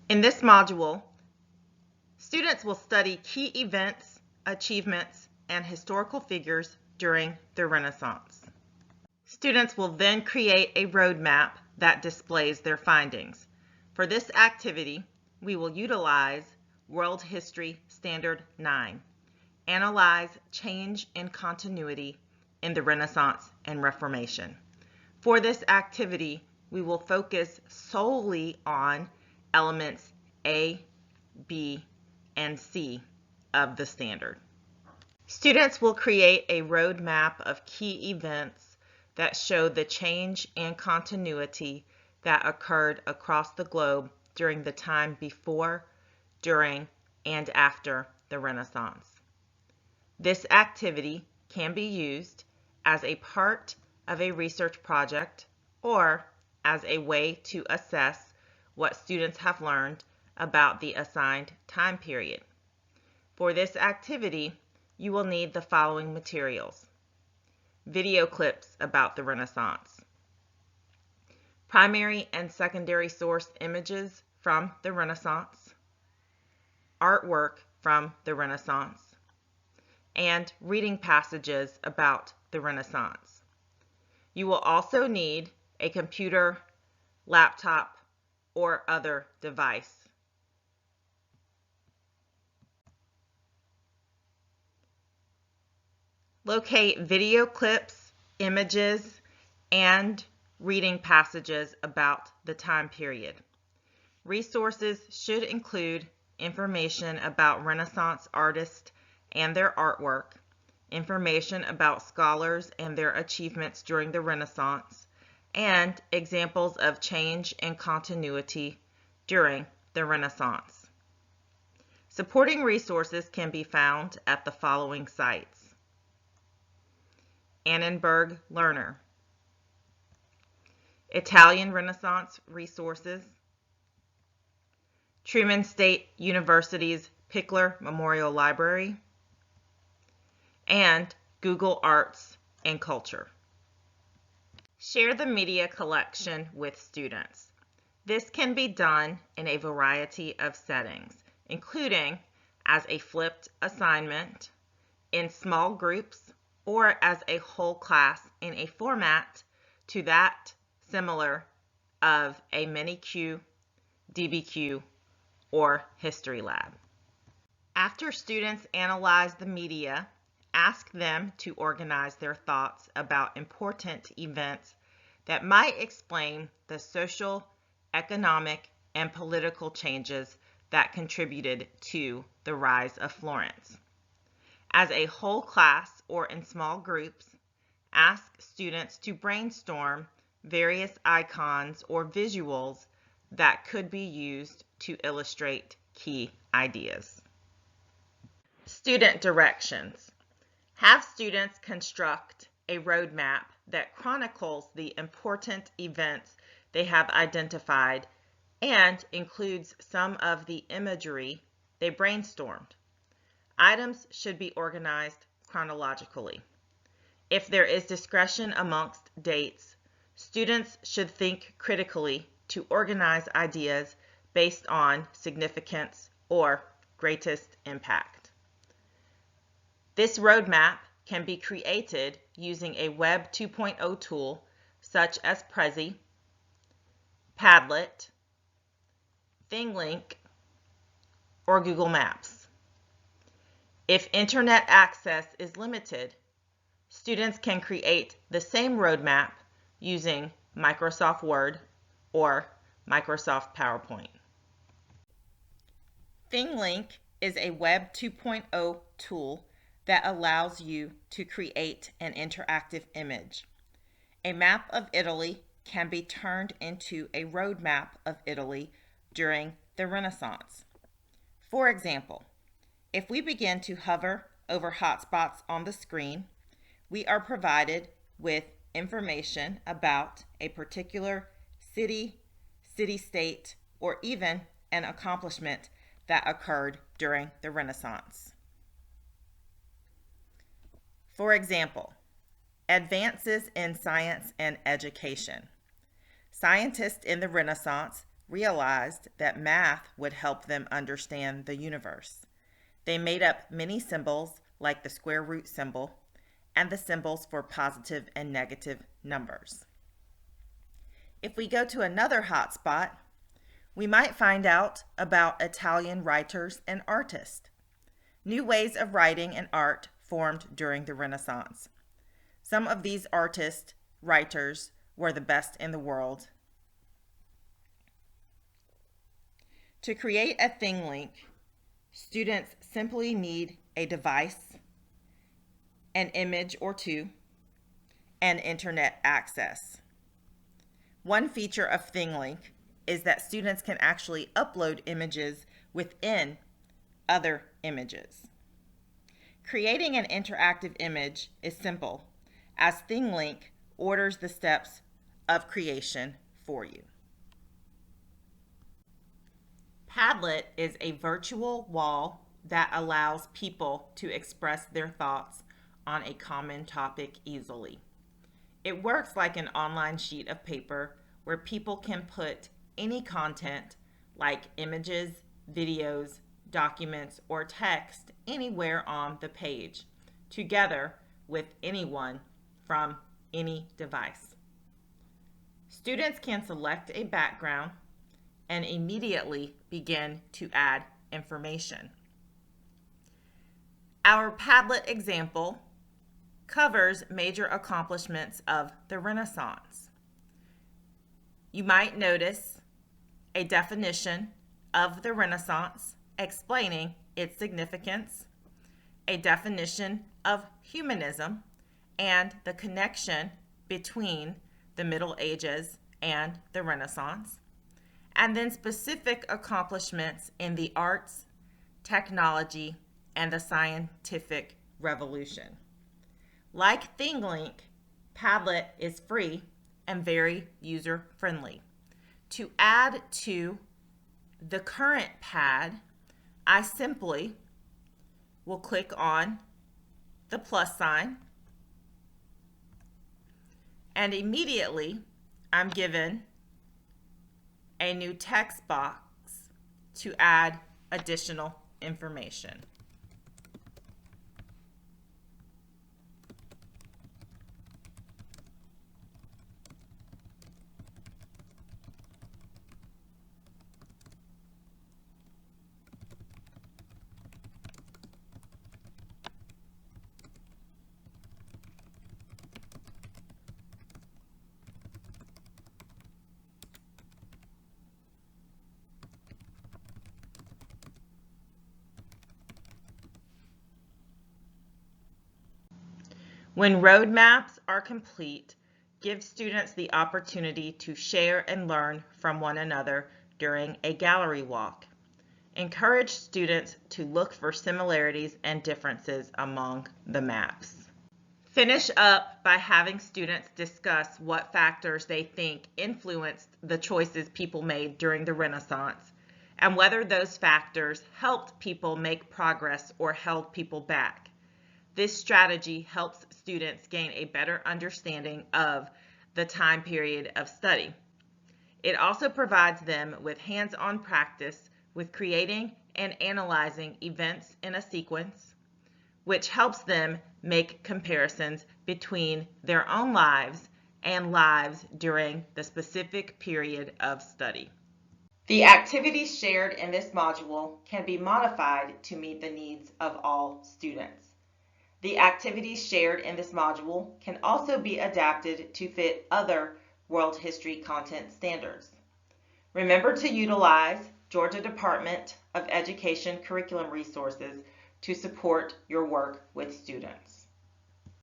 In this module, students will study key events, achievements, and historical figures during the Renaissance. Students will then create a roadmap that displays their findings. For this activity, we will utilize World History Standard 9, Analyze Change and Continuity in the Renaissance and Reformation. For this activity, we will focus solely on elements A, B, and C of the standard. Students will create a roadmap of key events that show the change and continuity that occurred across the globe during the time before, during, and after the Renaissance. This activity can be used as a part of a research project or as a way to assess what students have learned about the assigned time period. For this activity, you will need the following materials: video clips about the Renaissance, primary and secondary source images from the Renaissance, artwork from the Renaissance, and reading passages about the Renaissance. You will also need a computer, laptop, or other device. Locate video clips, images, and reading passages about the time period. Resources should include information about Renaissance artists and their artwork, information about scholars and their achievements during the Renaissance, and examples of change and continuity during the Renaissance. Supporting resources can be found at the following sites: Annenberg Learner, Italian Renaissance Resources, Truman State University's Pickler Memorial Library, and Google Arts and Culture. Share the media collection with students. This can be done in a variety of settings, including as a flipped assignment, in small groups, or as a whole class in a format to that similar of a mini-Q, DBQ, or History Lab. After students analyze the media, ask them to organize their thoughts about important events that might explain the social, economic, and political changes that contributed to the rise of Florence. As a whole class or in small groups, ask students to brainstorm various icons or visuals that could be used to illustrate key ideas. Student directions. Have students construct a roadmap that chronicles the important events they have identified and includes some of the imagery they brainstormed. Items should be organized chronologically. If there is discretion amongst dates, students should think critically to organize ideas based on significance or greatest impact. This roadmap can be created using a Web 2.0 tool such as Prezi, Padlet, ThingLink, or Google Maps. If internet access is limited, students can create the same roadmap using Microsoft Word or Microsoft PowerPoint. ThingLink is a Web 2.0 tool that allows you to create an interactive image. A map of Italy can be turned into a roadmap of Italy during the Renaissance. For example, if we begin to hover over hotspots on the screen, we are provided with information about a particular city, city-state, or even an accomplishment that occurred during the Renaissance. For example, advances in science and education. Scientists in the Renaissance realized that math would help them understand the universe. They made up many symbols like the square root symbol and the symbols for positive and negative numbers. If we go to another hotspot, we might find out about Italian writers and artists. New ways of writing and art formed during the Renaissance. Some of these artists, writers, were the best in the world. To create a thing link, students simply need a device, an image or two, and internet access. One feature of ThingLink is that students can actually upload images within other images. Creating an interactive image is simple, as ThingLink orders the steps of creation for you. Padlet is a virtual wall that allows people to express their thoughts on a common topic easily. It works like an online sheet of paper where people can put any content like images, videos, documents, or text anywhere on the page, together with anyone from any device. Students can select a background and immediately begin to add information. Our Padlet example covers major accomplishments of the Renaissance. You might notice a definition of the Renaissance explaining its significance, a definition of humanism, and the connection between the Middle Ages and the Renaissance, and then specific accomplishments in the arts, technology, and the scientific revolution. Like ThingLink, Padlet is free and very user-friendly. To add to the current pad, I simply will click on the plus sign, and immediately I'm given a new text box to add additional information. When roadmaps are complete, give students the opportunity to share and learn from one another during a gallery walk. Encourage students to look for similarities and differences among the maps. Finish up by having students discuss what factors they think influenced the choices people made during the Renaissance, and whether those factors helped people make progress or held people back. This strategy helps students gain a better understanding of the time period of study. It also provides them with hands-on practice with creating and analyzing events in a sequence, which helps them make comparisons between their own lives and lives during the specific period of study. The activities shared in this module can be modified to meet the needs of all students. The activities shared in this module can also be adapted to fit other world history content standards. Remember to utilize Georgia Department of Education curriculum resources to support your work with students.